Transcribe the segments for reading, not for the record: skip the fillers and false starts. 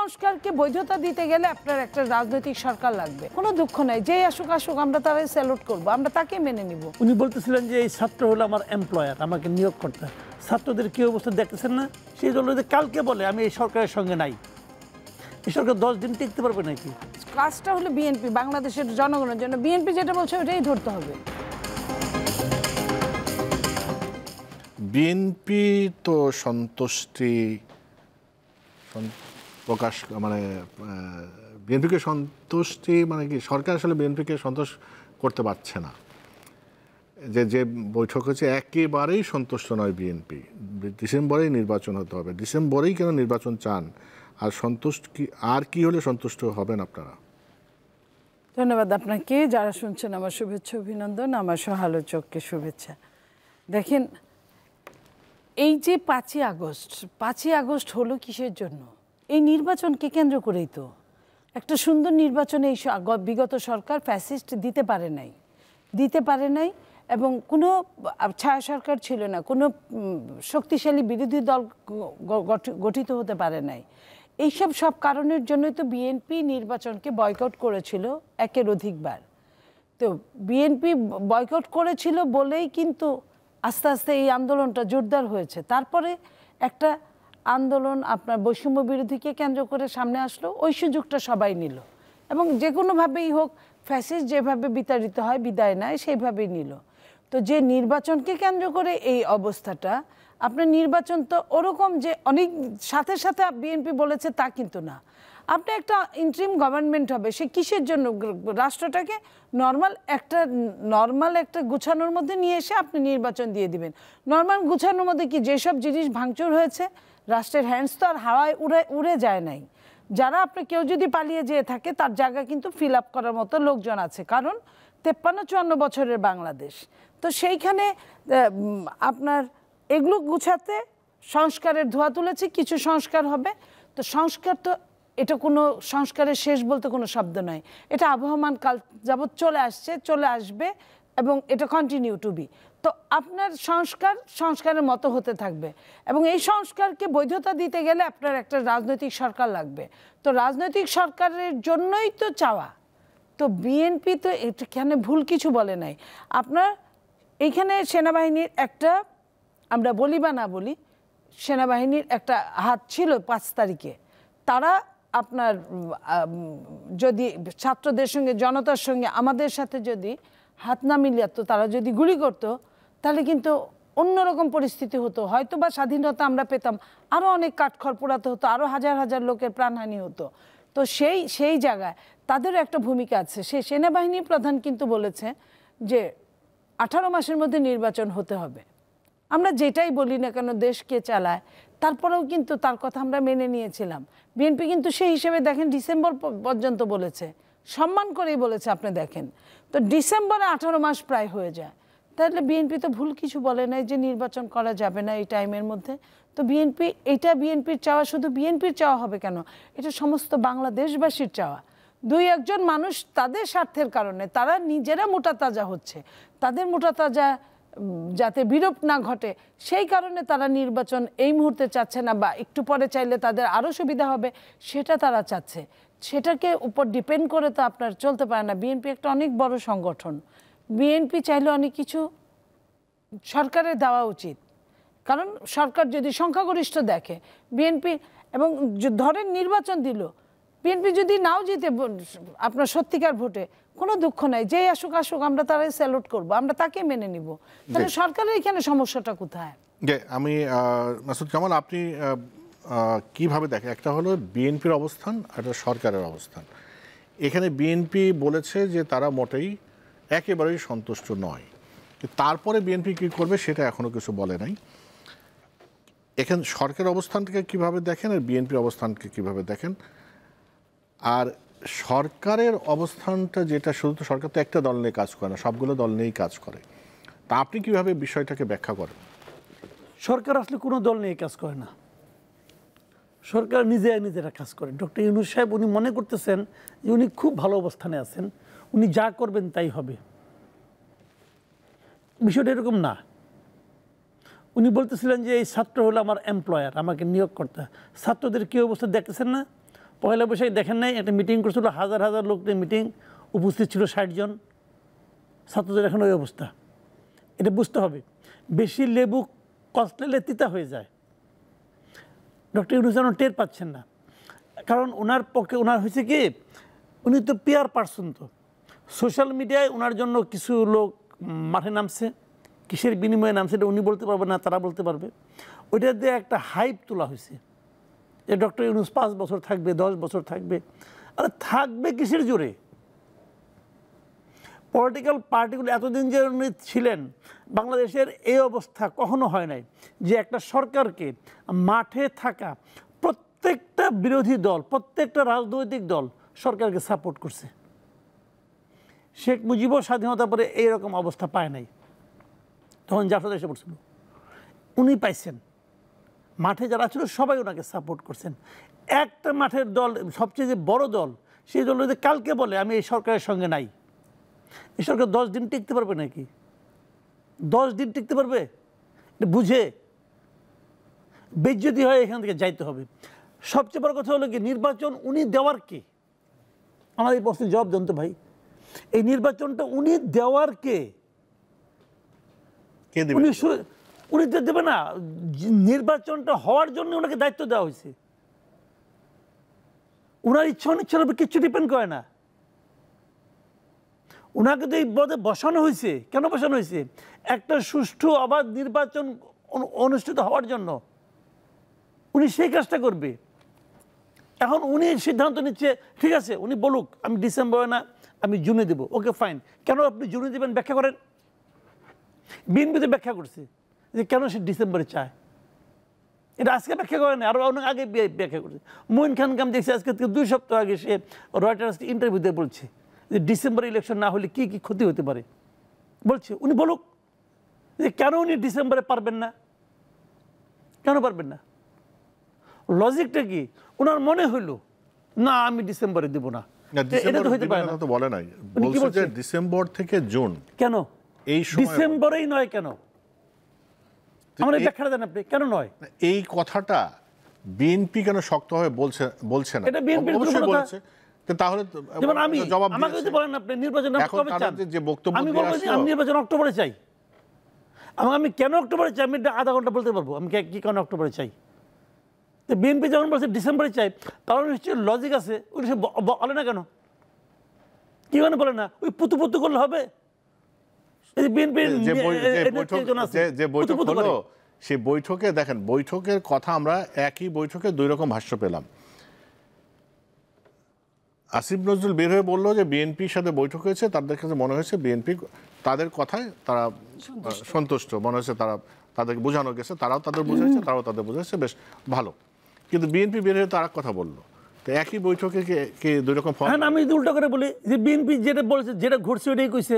সংস্কারকে বৈধতা দিতে গেলে আপনার একটা রাজনৈতিক সরকার লাগবে। কোনো দুঃখ নাই, যেই আসুক আসুক আমরা তারাই স্যালুট করব, আমরা তাকে মেনে নিব। উনি বলতেছিলেন যে এই ছাত্র হলো আমার এমপ্লয়ার, আমাকে নিয়োগ করতে। ছাত্রদের কি অবস্থা দেখতেছেন না? সেই জন্য যদি কালকে বলে আমি এই সরকারের সঙ্গে নাই, এই সরকার 10 দিন টিকতে পারবে নাকি? কাজটা হলো বিএনপি, বাংলাদেশের জনগণের জন্য বিএনপি যেটা বলছে ওটাই ধরতে হবে। বিএনপি তো সন্তুষ্টি প্রকাশ, মানে বিএনপিকে সন্তুষ্টি মানে কি, সরকার আসলে বিএনপিকে সন্তোষ করতে পারছে না। যে বৈঠক হচ্ছে একেবারেই সন্তুষ্ট নয় বিএনপি। ডিসেম্বরেই নির্বাচন হতে হবে, ডিসেম্বরেই কেন নির্বাচন চান? আর সন্তুষ্ট কি, আর কি হলে সন্তুষ্ট হবেন আপনারা? ধন্যবাদ আপনাকে। যারা শুনছেন আমার শুভেচ্ছা অভিনন্দন, আমার সহালোচককে শুভেচ্ছা। দেখেন, এই যে 5ই আগস্ট হলো কিসের জন্য? এই নির্বাচনকে কেন্দ্র করেই তো। একটা সুন্দর নির্বাচনে এই বিগত সরকার ফ্যাসিস্ট দিতে পারে নাই এবং কোনো ছায়া সরকার ছিল না, কোনো শক্তিশালী বিরোধী দল গঠিত হতে পারে নাই। এইসব সব কারণের জন্যই তো বিএনপি নির্বাচনকে বয়কট করেছিল একের অধিকবার। তো বিএনপি বয়কট করেছিল বলেই কিন্তু আস্তে আস্তে এই আন্দোলনটা জোরদার হয়েছে। তারপরে একটা আন্দোলন আপনার বৈষম্য বিরোধীকে কেন্দ্র করে সামনে আসলো, ওই সুযোগটা সবাই নিল এবং যে কোনোভাবেই হোক ফ্যাসিস্ট যেভাবে বিতাড়িত হয়, বিদায় নেয়, সেইভাবেই নিল। তো যে নির্বাচনকে কেন্দ্র করে এই অবস্থাটা, আপনার নির্বাচন তো ওরকম যে অনেক সাথে সাথে বিএনপি বলেছে তা কিন্তু না। আপনি একটা ইন্টারিম গভর্নমেন্ট হবে, সে কিসের জন্য? রাষ্ট্রটাকে নর্মাল একটা গুছানোর মধ্যে নিয়ে এসে আপনি নির্বাচন দিয়ে দিবেন। নর্মাল গুছানোর মধ্যে কি, যেসব জিনিস ভাঙচুর হয়েছে, রাষ্ট্রের হ্যান্ডস তো আর হাওয়ায় উড়ে যায় নাই। যারা আপনি কেউ যদি পালিয়ে যেয়ে থাকে তার জায়গা কিন্তু ফিল আপ করার মতো লোকজন আছে, কারণ 53-54 বছরের বাংলাদেশ। তো সেইখানে আপনার এগুলো গুছাতে সংস্কারের ধোঁয়া তুলেছে, কিছু সংস্কার হবে। তো সংস্কার তো, এটা কোনো সংস্কারের শেষ বলতে কোনো শব্দ নয়, এটা আবহমান কাল যাবৎ চলে আসবে এবং এটা কন্টিনিউ টু বি। তো আপনার সংস্কারের মতো হতে থাকবে এবং এই সংস্কারকে বৈধতা দিতে গেলে আপনার একটা রাজনৈতিক সরকার লাগবে। তো রাজনৈতিক সরকারের জন্যই তো চাওয়া। তো বিএনপি তো এখানে ভুল কিছু বলে নাই। আপনার এইখানে সেনাবাহিনীর একটা, আমরা বলি বা না বলি, সেনাবাহিনীর একটা হাত ছিল 5 তারিখে। তারা আপনার যদি ছাত্রদের সঙ্গে, জনতার সঙ্গে, আমাদের সাথে যদি হাত না মিলিয়ে তারা যদি গুলি করতো, তাহলে কিন্তু অন্যরকম পরিস্থিতি হতো। হয়তো বা স্বাধীনতা আমরা পেতাম, আরও অনেক কাঠখড় পোড়াতে হতো, আরও হাজার হাজার লোকের প্রাণহানি হতো। তো সেই জায়গায় তাদেরও একটা ভূমিকা আছে। সেই সেনাবাহিনী প্রধান কিন্তু বলেছে যে 18 মাসের মধ্যে নির্বাচন হতে হবে। আমরা যেটাই বলি না কেন, দেশকে চালায়, তারপরেও কিন্তু তার কথা আমরা মেনে নিয়েছিলাম। বিএনপি কিন্তু সেই হিসেবে দেখেন ডিসেম্বর পর্যন্ত বলেছে, সম্মান করেই বলেছে। আপনি দেখেন তো ডিসেম্বরে 18 মাস প্রায় হয়ে যায়। তাহলে বিএনপি তো ভুল কিছু বলে নাই যে নির্বাচন করা যাবে না এই টাইমের মধ্যে। তো বিএনপির চাওয়া, শুধু বিএনপির চাওয়া হবে কেন, এটা সমস্ত বাংলাদেশবাসীর চাওয়া। 2-1 মানুষ তাদের স্বার্থের কারণে তারা নিজেরা মোটাতাজা হচ্ছে, তাদের মোটাতাজা যাতে বিরূপ না ঘটে সেই কারণে তারা নির্বাচন এই মুহূর্তে চাচ্ছে না, বা একটু পরে চাইলে তাদের আরও সুবিধা হবে সেটা তারা চাচ্ছে। সেটাকে উপর ডিপেন্ড করে তো আপনার চলতে পারে না। বিএনপি একটা অনেক বড় সংগঠন, বিএনপি চাইলে অনেক কিছু সরকারের দেওয়া উচিত। কারণ সরকার যদি সংখ্যাগরিষ্ঠ দেখে বিএনপি, এবং ধরেন নির্বাচন দিল, বিএনপি যদি নাও জিতে আপনার সত্যিকার ভোটে, কোনো দুঃখ নাই, যেই আসুক আমরা তারাই স্যালুট করব, আমরা তাকে মেনে নিব। তাহলে সরকারের এখানে সমস্যাটা কোথায়? আমি মাসুদ কামাল, আপনি কিভাবে দেখেন? একটা হলো বিএনপির অবস্থান, একটা সরকারের অবস্থান। এখানে বিএনপি বলেছে যে তারা মোটেই একেবারেই সন্তুষ্ট নয়, তারপরে বিএনপি কী করবে সেটা এখনও কিছু বলে নাই। এখানে সরকারের অবস্থানটাকে কিভাবে দেখেন আর বিএনপির অবস্থানকে কিভাবে দেখেন? আর সরকারের অবস্থানটা যেটা, শুধু তো সরকার তো একটা দল নিয়ে কাজ করে না, সবগুলো দল নিয়েই কাজ করে। তা আপনি কিভাবে বিষয়টাকে ব্যাখ্যা করেন? সরকার আসলে কোনো দল নিয়ে কাজ করে না, সরকার নিজেরা কাজ করে। ডক্টর ইউনূস সাহেব উনি মনে করতেছেন যে উনি খুব ভালো অবস্থানে আছেন, উনি যা করবেন তাই হবে। বিষয়টা এরকম না। উনি বলতেছিলেন যে এই ছাত্র হলো আমার এমপ্লয়ার, আমাকে নিয়োগ করতে। ছাত্রদের কী অবস্থা দেখতেছেন না? পয়লা বৈশাখ দেখেন নাই, একটা মিটিং করছিল, হাজার হাজার লোক মিটিং, উপস্থিত ছিল 60 জন, ছাত্রদের এখন ওই অবস্থা। এটা বুঝতে হবে, বেশি লেবু কষলে তিতা হয়ে যায়। ডক্টর ইউনূস যেন টের পাচ্ছেন না, কারণ ওনার পক্ষে ওনার হয়েছে কি, উনি তো পিআর পার্সন, তো সোশ্যাল মিডিয়ায় ওনার জন্য কিছু লোক মাঠে নামছে, কিসের বিনিময়ে নামছে এটা উনি বলতে পারবে না, তারা বলতে পারবে। ওইটা দিয়ে একটা হাইপ তোলা হয়েছে যে ডক্টর ইউনূস 5 বছর থাকবে, 10 বছর থাকবে। আরে থাকবে কিসের জোরে? পলিটিক্যাল পার্টিগুলো এতদিন যে উনি ছিলেন, বাংলাদেশের এই অবস্থা কখনো হয় নাই যে একটা সরকারকে মাঠে থাকা প্রত্যেকটা বিরোধী দল, প্রত্যেকটা রাজনৈতিক দল সরকারকে সাপোর্ট করছে। শেখ মুজিবও স্বাধীনতা পরে এইরকম অবস্থা পায় নাই, তখন জাফর এসে পড়ছিল, উনি পাইছেন। মাঠে যারা ছিল সবাই ওনাকে সাপোর্ট করছেন। একটা মাঠের দল, সবচেয়ে যে বড় দল, সেই দল যদি কালকে বলে আমি এই সরকারের সঙ্গে নাই, এই সরকার 10 দিন টিকতে পারবে নাকি? 10 দিন টিকতে পারবে? বুঝে বেজ্জতি হয়, এখান থেকে যাইতে হবে। সবচেয়ে বড় কথা হলো কি, নির্বাচন উনি দেওয়ার কে? আমার এই প্রশ্নের জবাব দেন তো ভাই, এই নির্বাচনটা উনি দেওয়ার কে? উনি তো দেবে না, নির্বাচনটা হওয়ার জন্য ওনাকে দায়িত্ব দেওয়া হয়েছে। ওনার ইচ্ছা অনিচ্ছার উপর কিচ্ছু ডিপেন্ড করে না। ওনাকে তো এই পদে বসানো হয়েছে। কেন বসানো হয়েছে? একটা সুষ্ঠু অবাধ নির্বাচন অনুষ্ঠিত হওয়ার জন্য। উনি সেই কাজটা করবে। এখন উনি সিদ্ধান্ত নিচ্ছে, ঠিক আছে উনি বলুক আমি ডিসেম্বরে না আমি জুনে দেবো, ওকে ফাইন। কেন আপনি জুনে দেবেন ব্যাখ্যা করেন। বিএনপিতে ব্যাখ্যা করছে যে কেন সে ডিসেম্বরে চায়, এটা আজকে ব্যাখ্যা করে না, আরও অনেক আগে ব্যাখ্যা করছে। মঈন খানকে আমি দেখছি আজকে থেকে 2 সপ্তাহ আগে সে রয়টার্সকে ইন্টারভিউতে বলছে যে ডিসেম্বরে ইলেকশন না হলে কি কি ক্ষতি হতে পারে বলছে। উনি বলুক যে কেন উনি ডিসেম্বরে পারবেন না, কেন পারবেন না, লজিকটা কি? ওনার মনে হইল না আমি ডিসেম্বরে দেব না, এটা তো হইতে পারে না। তো বলে নাই, বলছে যে ডিসেম্বর থেকে জুন। কেন এই ডিসেম্বরেই নয়? কেন আমরা ব্যাখ্যা দেন আপনি, কেন নয়? এই কথাটা বিএনপি কেন শক্তভাবে বলছে না? এটা বিএনপি বলছে, তাহলে যেমন আমি আমাকে যদি বলেন আপনি নির্বাচন কবে চান, যে বক্তব্য আমি বলবো যে আমি নির্বাচন অক্টোবরে চাই। আমি কেন অক্টোবরে চাই আমি আধা ঘন্টা বলতে পারবো আমি কি কারণে অক্টোবরে চাই। তো বিএনপি যখন বলছে ডিসেম্বরে চাই, কারণ নিশ্চয়ই লজিক আছে। ওই সে বলে না কেন, কি মানে বলে না? ওই পুতু পুতু করলে হবে? যে বৈঠক হলো সেই বৈঠকে দেখেন, বৈঠকের কথা আমরা একই বৈঠকে 2 রকম ভাষ্য পেলাম। আসিফ নজরুল বের হয়ে বললো যে বিএনপির সাথে বৈঠক হয়েছে, তাদের কাছে মনে হয়েছে বিএনপি তাদের কথায় তারা সন্তুষ্ট, মনে হয়েছে তারা তাদেরকে বোঝানো গেছে, তারাও তাদের বুঝেছে, তারাও তাদের বুঝেছে, বেশ ভালো। কিন্তু বিএনপি বের হয়ে তো আর এক কথা বললো। তো একই বৈঠকে কি 2 রকম? হ্যাঁ, আমি উল্টা করে বলি যে বিএনপি যেটা বলেছে, যেটা ঘটছে ওটাই কইছে,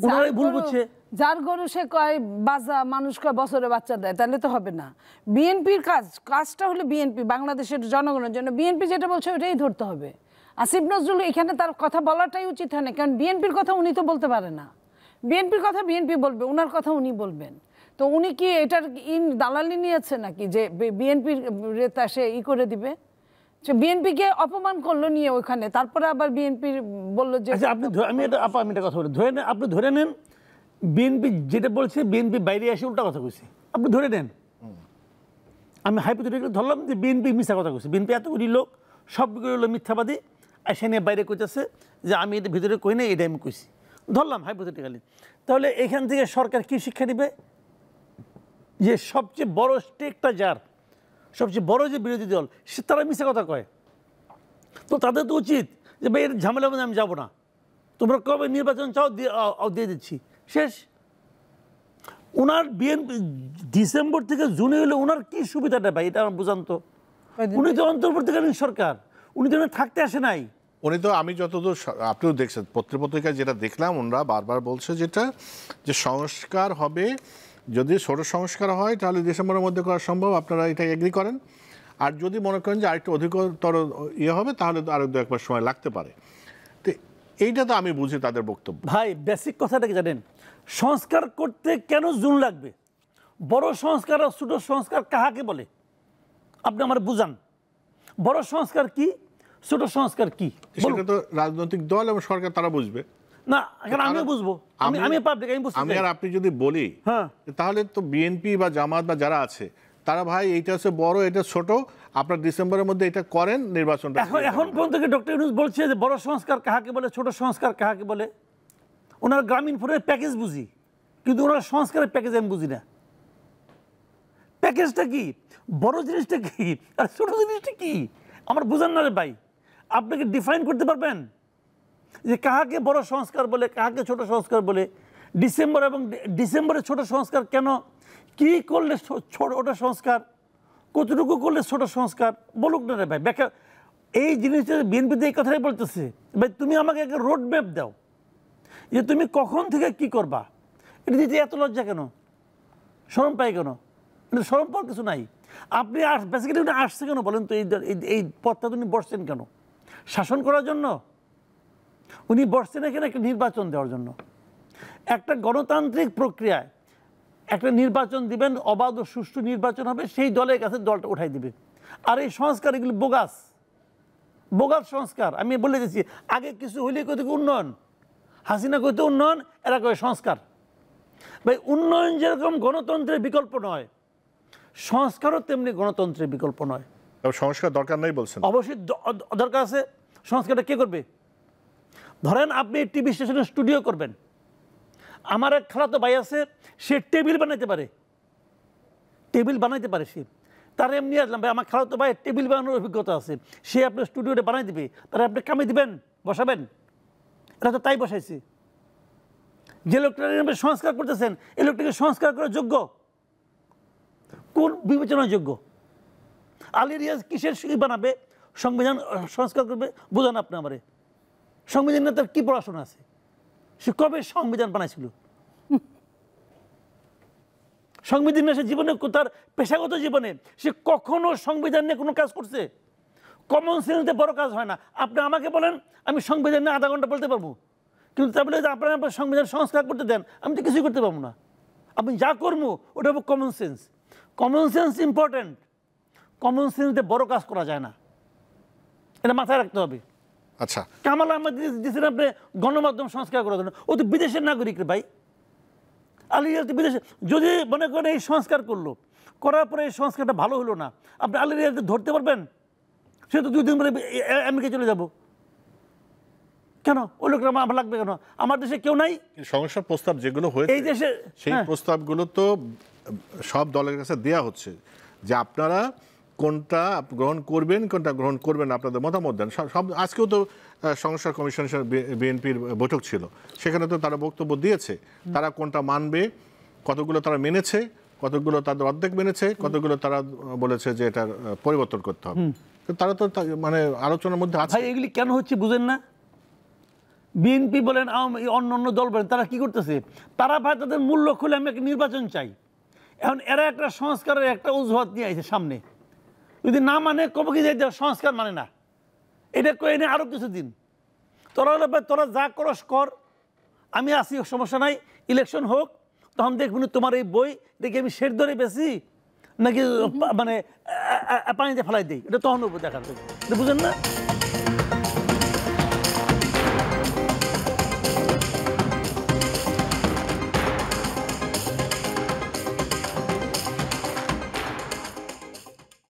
ওনারাই ভুল বুঝছে। যার গরু সে কয় বাজা, মানুষ কয় বছরে বাচ্চা দেয়, তাহলে তো হবে না। বিএনপির কাজটা হলো বিএনপি বাংলাদেশের জনগণের জন্য, বিএনপি যেটা বলছে ওটাই ধরতে হবে। আসিফ নজরুল এখানে তার কথা বলাটাই উচিত হয় না, কারণ বিএনপির কথা উনি তো বলতে পারে না। বিএনপির কথা বিএনপি বলবে, ওনার কথা উনি বলবেন। তো উনি কি এটার দালালি নিয়েছে নাকি যে বিএনপির রেতা সে করে দিবে? বিএনপিকে অপমান করলো নিয়ে ওইখানে, তারপরে আবার বিএনপি বললো যে আপনি আমি এটা কথা বলি, ধরে নেন, আপনি ধরে নেন বিএনপি যেটা বলছে বিএনপি বাইরে এসে উল্টা কথা কইছে, আপনি ধরে নেন। আমি হাইপোথেটিক্যালি ধরলাম যে বিএনপি মিথ্যা কথা কইছে, বিএনপি এতগুলি লোক সবগুলো হলো মিথ্যাবাদী, আর সে নিয়ে বাইরে কইতেছে যে আমি এটা ভিতরে কই না, এটা আমি কইছি, ধরলাম হাইপোথেটিক্যালি। তাহলে এখান থেকে সরকার কি শিক্ষা দিবে? যে সবচেয়ে বড় স্টেকটা যার, সবচেয়ে বড় যে বিরোধী দল, সে তারা মিথ্যা কথা কয়, তো তাদের তো উচিত যে ভাই এর ঝামেলা মধ্যে আমি যাবো না, তোমরা কবে নির্বাচন চাও দিয়ে দিচ্ছি, শেষ। ওনার বিএনপি ডিসেম্বর থেকে জুনে হলে ওনার কি সুবিধাটা ভাই, এটা আমার বুঝান তো। উনি তো অন্তর্বর্তীকালীন সরকার, উনি তো থাকতে আসে নাই। উনি তো, আমি যতদূর আপনিও দেখছেন পত্রিকায় যেটা দেখলাম, ওনারা বারবার বলছে যেটা যে সংস্কার হবে, যদি ছোট সংস্কার হয় তাহলে ডিসেম্বরের মধ্যে করা সম্ভব, আপনারা এটা এগ্রি করেন। আর যদি মনে করেন যে আরেকটু অধিকতর হবে তাহলে তো আরো 2-1 মাস সময় লাগতে পারে। তো এইটা তো আমি বুঝি তাদের বক্তব্য। ভাই বেসিক কথাটা কি জানেন? সংস্কার করতে কেন জুন লাগবে? বড় সংস্কার আর ছোট সংস্কার কাহাকে বলে আপনি আমার বুঝান। বড় সংস্কার কি, ছোট সংস্কার কি? সেটা তো রাজনৈতিক দল এবং সরকার তারা বুঝবে না, এখন আমিও বুঝবো, আমি পাবলিক, আমি বুঝতে আমি চাই। আর আপনি যদি বলি, হ্যাঁ, তাহলে তো বিএনপি বা জামাত বা যারা আছে তারা ভাই এইটা হচ্ছে বড়, এটা ছোট, আপনার ডিসেম্বরের মধ্যে এটা করেন, নির্বাচনটা এখন পর্যন্ত কি ডক্টর ইউনূস বলছে যে বড় সংস্কার কাহাকে বলে, ছোট সংস্কার কাহাকে বলে? ওনার গ্রামীণ ফোনের প্যাকেজ বুঝি, কিন্তু ওনার সংস্কারের প্যাকেজ আমি বুঝি না। প্যাকেজটা কি, বড় জিনিসটা কি আর ছোট জিনিসটা কি আমার বুঝান না রে ভাই। আপনাকে ডিফাইন করতে পারবেন যে কাহাকে বড় সংস্কার বলে, কাহাকে ছোট সংস্কার বলে? ডিসেম্বর এবং ডিসেম্বরে ছোট সংস্কার কেন? কি করলে ওটা সংস্কার, কতটুকু করলে ছোট সংস্কার বলুক না রে ভাই, ব্যাখ্যা। এই জিনিসটা বিএনপিতে এই কথাই বলতেছে, ভাই তুমি আমাকে একটা রোড ম্যাপ দাও যে তুমি কখন থেকে কি করবা। এটা দিতে এত লজ্জা কেন, শরম পাই কেন? এটা শরম পাওয়ার কিছু নাই। আপনি বেসিক্যালি উনি আসছে কেন বলেন তো? এই পদটা উনি বসছেন কেন? শাসন করার জন্য? উনি বসছেন এখানে একটা নির্বাচন দেওয়ার জন্য। একটা গণতান্ত্রিক প্রক্রিয়ায় একটা নির্বাচন দিবেন, অবাধ ও সুষ্ঠু নির্বাচন হবে, সেই দলের কাছে দলটা উঠাই দিবে। আর এই সংস্কার এগুলি বোগাস সংস্কার। আমি বলে দিচ্ছি, আগে কিছু হইলে কত উন্নয়ন, হাসিনা কইতে উন্নয়ন, এরা কয় সংস্কার। ভাই উন্নয়ন যেরকম গণতন্ত্রের বিকল্প নয়, সংস্কারও তেমনি গণতন্ত্রের বিকল্প নয়। সংস্কার দরকার নেই বলছেন? অবশ্যই দরকার আছে। সংস্কারটা কে করবে? ধরেন আপনি টিভি স্টেশনে স্টুডিও করবেন, আমার এক খালাতো ভাই আছে, সে টেবিল বানাইতে পারে, সে তার এমনি আসলাম ভাই আমার খালাতো ভাই টেবিল বানানোর অভিজ্ঞতা আছে, সে আপনার স্টুডিওটা বানাই দিবে, তারা আপনি কামে দিবেন, বসাবেন। এটা তো তাই বসাইছে। যে লোকটা সংস্কার করতেছেন, এই লোকটাকে সংস্কার করার যোগ্য? কোন বিবেচনার যোগ্য? আলী রিয়াজ কিসের বানাবে, সংবিধান সংস্কার করবে? বোঝান আপনি আমারে। সংবিধানে তার কি পড়াশোনা আছে? সে কবে সংবিধান বানাইছিল? সংবিধান সে জীবনে, তার পেশাগত জীবনে সে কখনো সংবিধান নিয়ে কোনো কাজ করছে? কমন সেন্সে বড় কাজ হয় না। আপনি আমাকে বলেন আমি সংবিধান নিয়ে আধা ঘন্টা বলতে পারবো, কিন্তু তা বলে আপনার সংবিধান সংস্কার করতে দেন, আমি তো কিছুই করতে পারবো না। আপনি যা করবো ওটা হবে common sense. Common sense important. Common সেন্সে বড় কাজ করা যায় না, এটা মাথায় রাখতে হবে। আচ্ছা, কামাল আহমেদ দিয়েছেন আপনি গণমাধ্যম সংস্কার করার জন্য, ও তো বিদেশের নাগরিক রে ভাই। আলী রিয়াজ বিদেশে, যদি মনে করেন এই সংস্কার করলো, করার পরে এই সংস্কারটা ভালো হলো না, আপনি আলী রিয়াজকে ধরতে পারবেন? সে তো 2 দিন পরে আমেরিকা চলে যাব কেন? ওই লোকটা আমার লাগবে কেন? আমার দেশে কেউ নাই? সংস্কার প্রস্তাব যেগুলো হয়েছে এই দেশে, সেই প্রস্তাবগুলো তো সব দলের কাছে দেয়া হচ্ছে যে আপনারা কোনটা গ্রহণ করবেন, কোনটা গ্রহণ করবেন, আপনাদের মতামত দেন। সব আজকেও তো সংস্কার কমিশন বিএনপির বৈঠক ছিল, সেখানে তো তারা বক্তব্য দিয়েছে তারা কোনটা মানবে, কতগুলো তারা মেনেছে, কতগুলো তাদের অর্ধেক মেনেছে, কতগুলো তারা বলেছে যে এটা পরিবর্তন করতে হবে। তো তারা তো মানে আলোচনার মধ্যে আছে। ভাই এগুলি কেন হচ্ছে বুঝেন না? বিএনপি বলেন, অন্য অন্য দল বলেন, তারা কি করতেছে? তারা ভাই তাদের মূল লক্ষ্য হলে আমি একটা নির্বাচন চাই। এখন এরা একটা সংস্কারের একটা অজুহাত নিয়ে আসে সামনে, যদি না মানে কবে কি যাই সংস্কার মানে না, এটা কয়ে নিয়ে আরো কিছুদিন। তোরা হলে তোরা যা করস কর, আমি আসি, সমস্যা নাই, ইলেকশন হোক, তখন দেখবেন তোমার এই বই দেখি আমি শের ধরে বেশি নাকি মানে পানিতে ফেলাই দিই, এটা তখন দেখার, বুঝেন না?